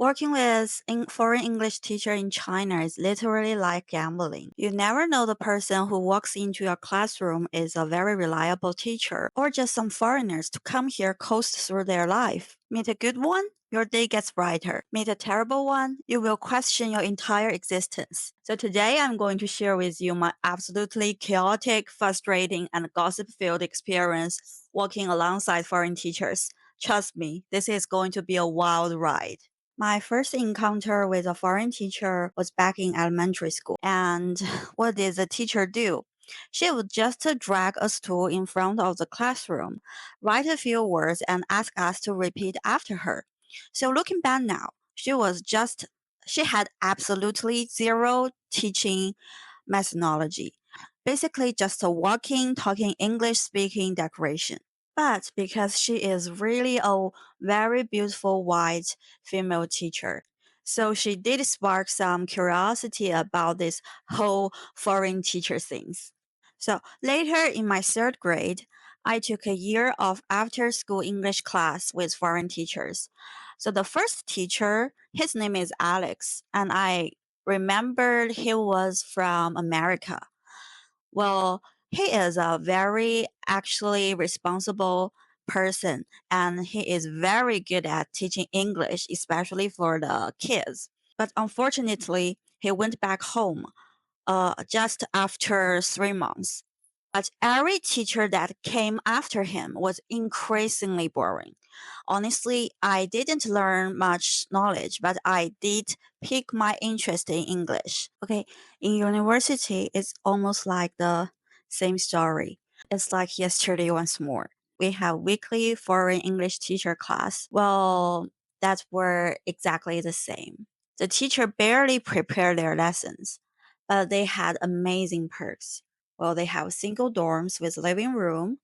Working with foreign English teacher in China is literally like gambling. You never know the person who walks into your classroom is a very reliable teacher or just some foreigners to come here coast through their life. Meet a good one, your day gets brighter. Meet a terrible one, you will question your entire existence. So today I'm going to share with you my absolutely chaotic, frustrating, and gossip-filled experience working alongside foreign teachers. Trust me, this is going to be a wild ride. My first encounter with a foreign teacher was back in elementary school. And what did the teacher do? She would just drag a stool in front of the classroom, write a few words, and ask us to repeat after her. So looking back now, she had absolutely zero teaching methodology. Basically, just a walking, talking English speaking decoration. But because she is really a very beautiful white female teacher, so she did spark some curiosity about this whole foreign teacher things. So later in my third grade, I took a year of after school English class with foreign teachers. So the first teacher, his name is Alex, and I remembered he was from America. Well, he is a very actually responsible person and he is very good at teaching English, especially for the kids. But unfortunately, he went back home just after 3 months. But every teacher that came after him was increasingly boring. Honestly, I didn't learn much knowledge, but I did pick my interest in English. Okay, in university, it's almost like the same story. It's like yesterday once more. We have weekly foreign English teacher class. Well, that were exactly the same. The teacher barely prepared their lessons, but they had amazing perks. Well, they have single dorms with living room,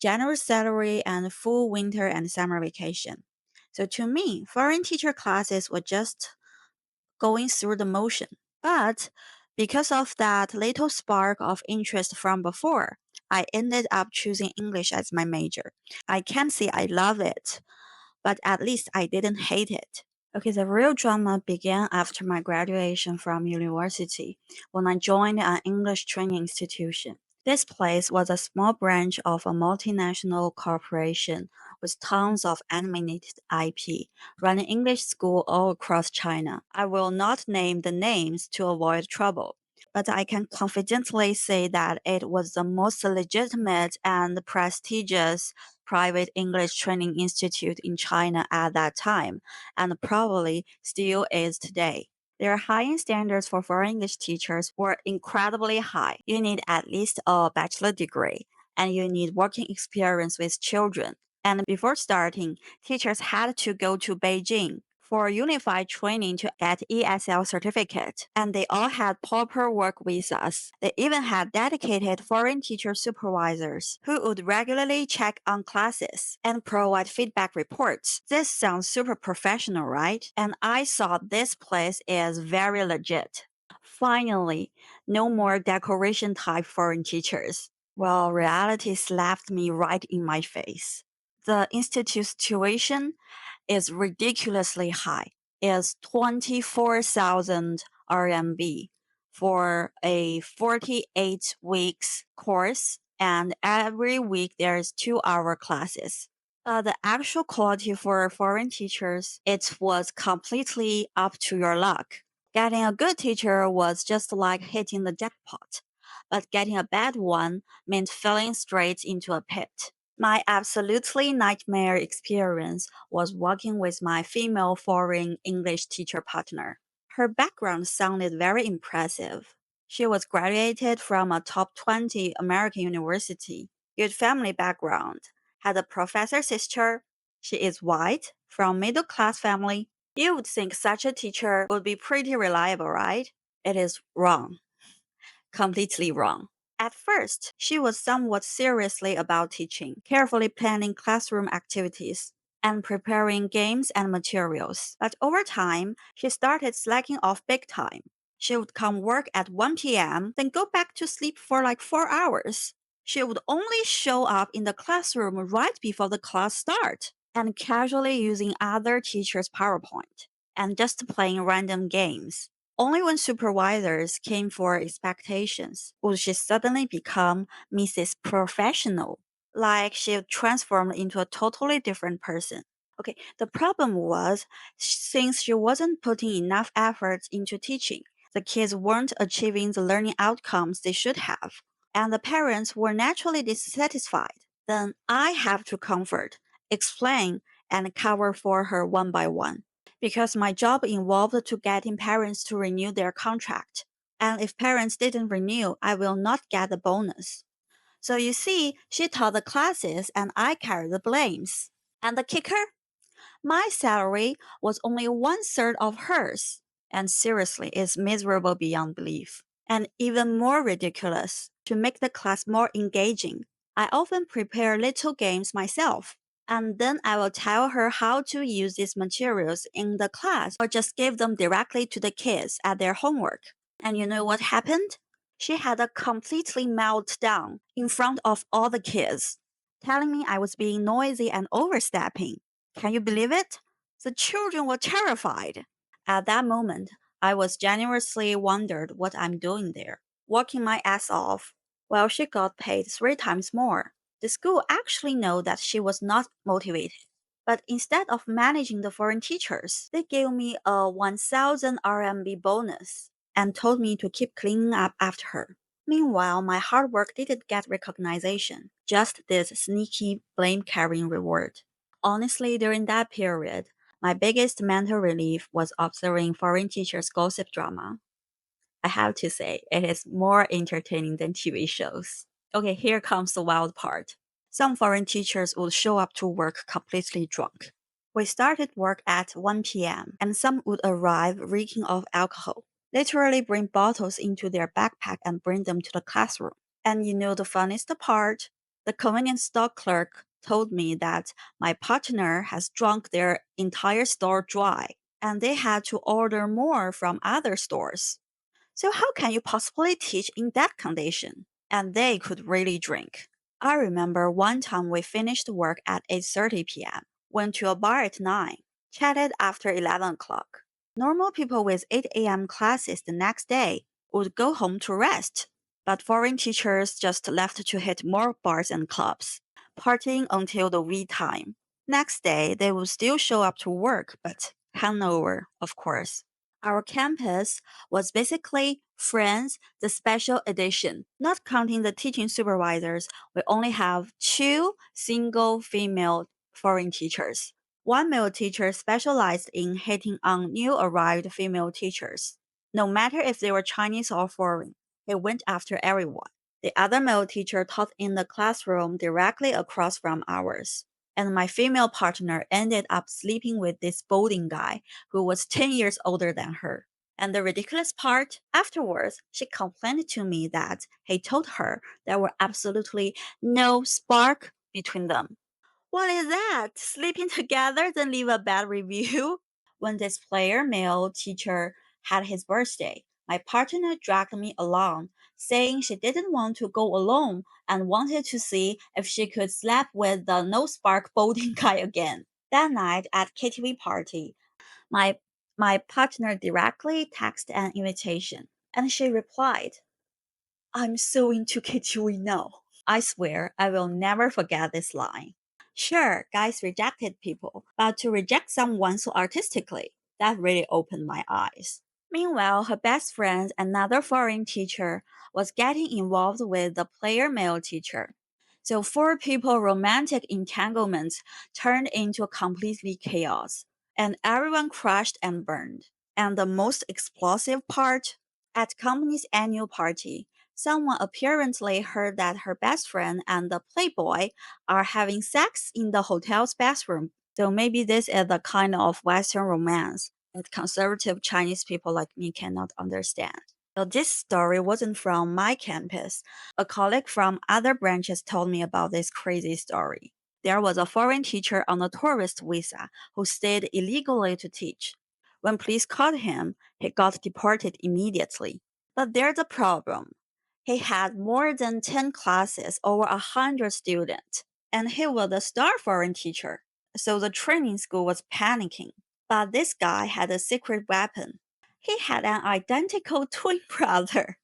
generous salary, and full winter and summer vacation. So to me, foreign teacher classes were just going through the motion. But because of that little spark of interest from before, I ended up choosing English as my major. I can't say I love it, but at least I didn't hate it. Okay, the real drama began after my graduation from university when I joined an English training institution. This place was a small branch of a multinational corporation with tons of animated IP, running English school all across China. I will not name the names to avoid trouble, but I can confidently say that it was the most legitimate and prestigious private English training institute in China at that time, and probably still is today. Their hiring standards for foreign English teachers were incredibly high. You need at least a bachelor degree, and you need working experience with children. And before starting, teachers had to go to Beijing for unified training to get ESL certificate, and they all had proper work visas. They even had dedicated foreign teacher supervisors who would regularly check on classes and provide feedback reports. This sounds super professional, right? And I thought this place is very legit. Finally, no more decoration type foreign teachers. Well, reality slapped me right in my face. The institute's tuition is ridiculously high. It's 24,000 RMB for a 48 weeks course, and every week there's 2-hour classes. The actual quality for foreign teachers, it was completely up to your luck. Getting a good teacher was just like hitting the jackpot, but getting a bad one meant falling straight into a pit. My absolutely nightmare experience was working with my female foreign English teacher partner. Her background sounded very impressive. She was graduated from a top 20 American university, good family background, had a professor sister. She is white, from middle class family. You would think such a teacher would be pretty reliable, right? It is wrong. Completely wrong. At first, she was somewhat seriously about teaching, carefully planning classroom activities, and preparing games and materials. But over time, she started slacking off big time. She would come work at 1 p.m., then go back to sleep for like 4 hours. She would only show up in the classroom right before the class start and casually using other teachers' PowerPoint. and just playing random games. Only when supervisors came for expectations would she suddenly become Mrs. Professional, like she transformed into a totally different person. Okay, the problem was since she wasn't putting enough effort into teaching, the kids weren't achieving the learning outcomes they should have, and the parents were naturally dissatisfied. Then I have to comfort, explain, and cover for her one by one because my job involved to getting parents to renew their contract. And if parents didn't renew, I will not get the bonus. So you see, she taught the classes and I carried the blames. And the kicker? My salary was only one third of hers. And seriously, it's miserable beyond belief. And even more ridiculous, to make the class more engaging, I often prepare little games myself. And then I will tell her how to use these materials in the class or just give them directly to the kids at their homework. And you know what happened? She had a completely meltdown in front of all the kids, telling me I was being noisy and overstepping. Can you believe it? The children were terrified. At that moment, I was genuinely wondered what I'm doing there, working my ass off, while she got paid three times more. The school actually know that she was not motivated. But instead of managing the foreign teachers, they gave me a 1000 RMB bonus and told me to keep cleaning up after her. Meanwhile, my hard work didn't get recognition, just this sneaky blame carrying reward. Honestly, during that period, my biggest mental relief was observing foreign teachers' gossip drama. I have to say, it is more entertaining than TV shows. Okay, here comes the wild part. Some foreign teachers would show up to work completely drunk. We started work at 1 p.m., and some would arrive reeking of alcohol, literally bring bottles into their backpack and bring them to the classroom. And you know the funniest part? The convenience store clerk told me that my partner has drunk their entire store dry, and they had to order more from other stores. So how can you possibly teach in that condition? And they could really drink. I remember one time we finished work at 8:30 p.m., went to a bar at 9, chatted after 11 o'clock. Normal people with 8 a.m. classes the next day would go home to rest. But foreign teachers just left to hit more bars and clubs, partying until the wee time. Next day, they would still show up to work, but hungover, of course. Our campus was basically Friends, the special edition. Not counting the teaching supervisors, we only have two single female foreign teachers. One male teacher specialized in hitting on new arrived female teachers. No matter if they were Chinese or foreign, he went after everyone. The other male teacher taught in the classroom directly across from ours. And my female partner ended up sleeping with this bolding guy who was 10 years older than her. And the ridiculous part, afterwards, she complained to me that he told her there were absolutely no spark between them. What is that? Sleeping together then leave a bad review? When this player male teacher had his birthday, my partner dragged me along, saying she didn't want to go alone and wanted to see if she could sleep with the no spark bolding guy again. That night at KTV party, my my partner directly texted an invitation, and she replied, I'm so into KTV now. I swear I will never forget this line. Sure, guys rejected people, but to reject someone so artistically, that really opened my eyes. Meanwhile, her best friend, another foreign teacher, was getting involved with the player male teacher. So four people romantic entanglements turned into completely chaos, and everyone crashed and burned. And the most explosive part? At company's annual party, someone apparently heard that her best friend and the playboy are having sex in the hotel's bathroom. So maybe this is the kind of Western romance that conservative Chinese people like me cannot understand. So this story wasn't from my campus. A colleague from other branches told me about this crazy story. There was a foreign teacher on a tourist visa who stayed illegally to teach. When police caught him, he got deported immediately. But there's a problem. He had more than 10 classes, over 100 students, and he was a star foreign teacher. So the training school was panicking. But this guy had a secret weapon. He had an identical twin brother.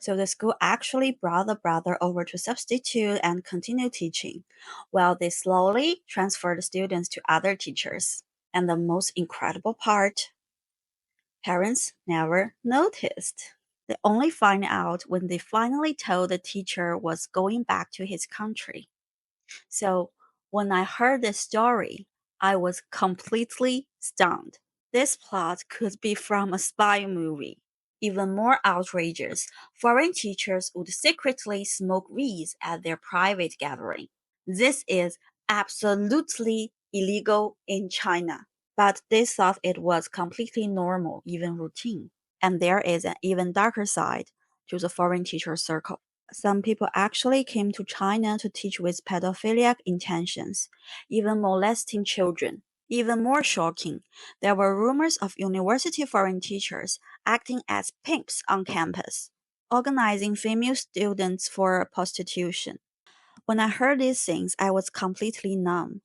So the school actually brought the brother over to substitute and continue teaching, while they slowly transferred students to other teachers. And the most incredible part, parents never noticed. They only find out when they finally told the teacher was going back to his country. So when I heard this story, I was completely stunned. This plot could be from a spy movie. Even more outrageous, foreign teachers would secretly smoke weeds at their private gathering. This is absolutely illegal in China, but they thought it was completely normal, even routine. And there is an even darker side to the foreign teacher circle. Some people actually came to China to teach with pedophilic intentions, even molesting children. Even more shocking, there were rumors of university foreign teachers acting as pimps on campus, organizing female students for prostitution. When I heard these things, I was completely numb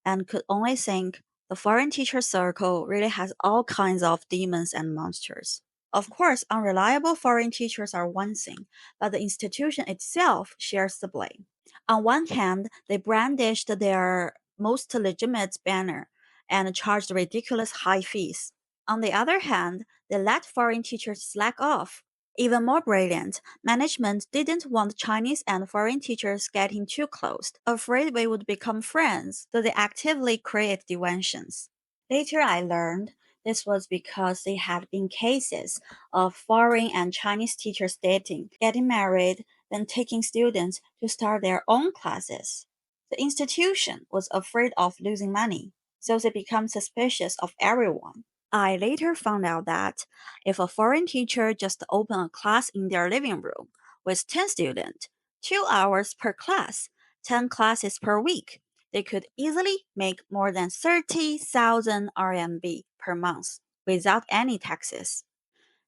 and could only think the foreign teacher circle really has all kinds of demons and monsters. Of course, unreliable foreign teachers are one thing, but the institution itself shares the blame. On one hand, they brandished their most legitimate banner and charged ridiculous high fees. On the other hand, they let foreign teachers slack off. Even more brilliant, management didn't want Chinese and foreign teachers getting too close, afraid we would become friends, so they actively create divisions. Later, I learned this was because there had been cases of foreign and Chinese teachers dating, getting married, then taking students to start their own classes. The institution was afraid of losing money, so they became suspicious of everyone. I later found out that if a foreign teacher just opened a class in their living room with 10 students, 2 hours per class, 10 classes per week, they could easily make more than 30,000 RMB per month without any taxes.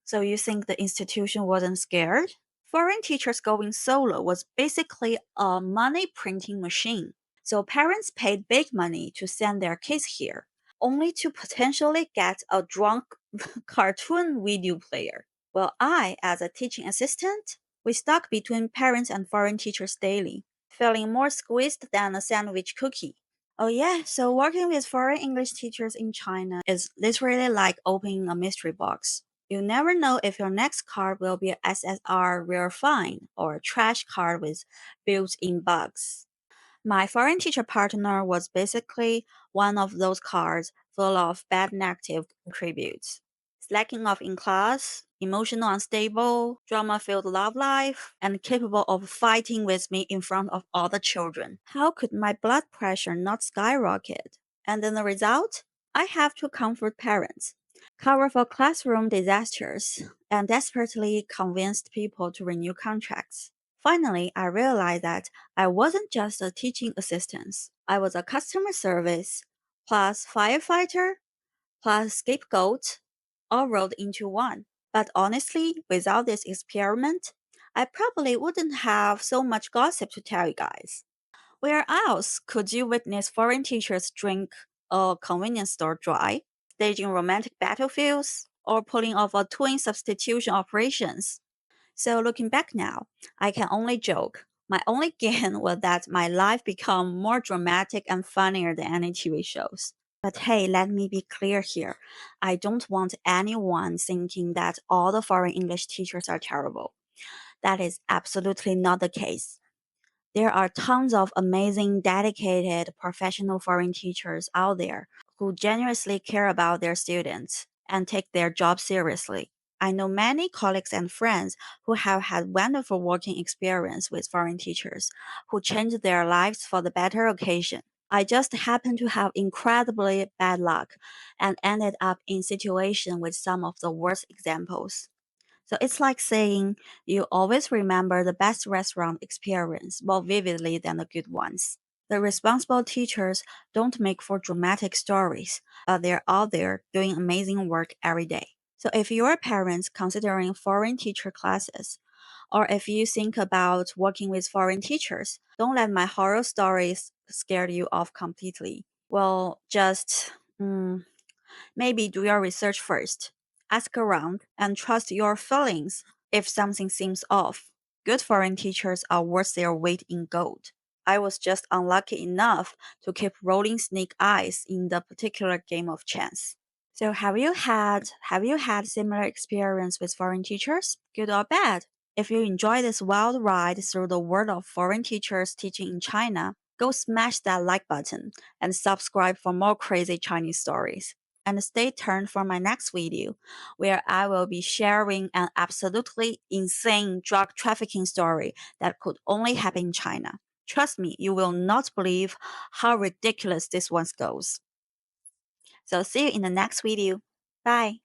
So you think the institution wasn't scared? Foreign teachers going solo was basically a money printing machine. So parents paid big money to send their kids here, only to potentially get a drunk cartoon video player. Well, I, as a teaching assistant, we stuck between parents and foreign teachers daily, feeling more squeezed than a sandwich cookie. Oh yeah, so working with foreign English teachers in China is literally like opening a mystery box. You never know if your next card will be a SSR rare find or a trash card with built-in bugs. My foreign teacher partner was basically one of those cards full of bad negative attributes. Slacking off in class, emotional unstable, drama filled love life, and capable of fighting with me in front of all the children. How could my blood pressure not skyrocket? And then the result? I have to comfort parents, cover for classroom disasters, and desperately convinced people to renew contracts. Finally, I realized that I wasn't just a teaching assistant. I was a customer service, plus firefighter, plus scapegoat, all rolled into one. But honestly, without this experiment, I probably wouldn't have so much gossip to tell you guys. Where else could you witness foreign teachers drink a convenience store dry, staging romantic battlefields, or pulling off a twin substitution operations? So looking back now, I can only joke. My only gain was that my life became more dramatic and funnier than any TV shows. But hey, let me be clear here. I don't want anyone thinking that all the foreign English teachers are terrible. That is absolutely not the case. There are tons of amazing, dedicated, professional foreign teachers out there who genuinely care about their students and take their job seriously. I know many colleagues and friends who have had wonderful working experience with foreign teachers who changed their lives for the better occasion. I just happened to have incredibly bad luck and ended up in situation with some of the worst examples. So it's like saying you always remember the best restaurant experience more vividly than the good ones. The responsible teachers don't make for dramatic stories, but they're out there doing amazing work every day. So if you're parents considering foreign teacher classes, or if you think about working with foreign teachers, don't let my horror stories scare you off completely. Well, just Maybe do your research first. Ask around and trust your feelings if something seems off. Good foreign teachers are worth their weight in gold. I was just unlucky enough to keep rolling snake eyes in the particular game of chance. So have you had similar experience with foreign teachers, good or bad? If you enjoy this wild ride through the world of foreign teachers teaching in China, go smash that like button and subscribe for more crazy Chinese stories. And stay tuned for my next video, where I will be sharing an absolutely insane drug trafficking story that could only happen in China. Trust me, you will not believe how ridiculous this one goes. So see you in the next video. Bye.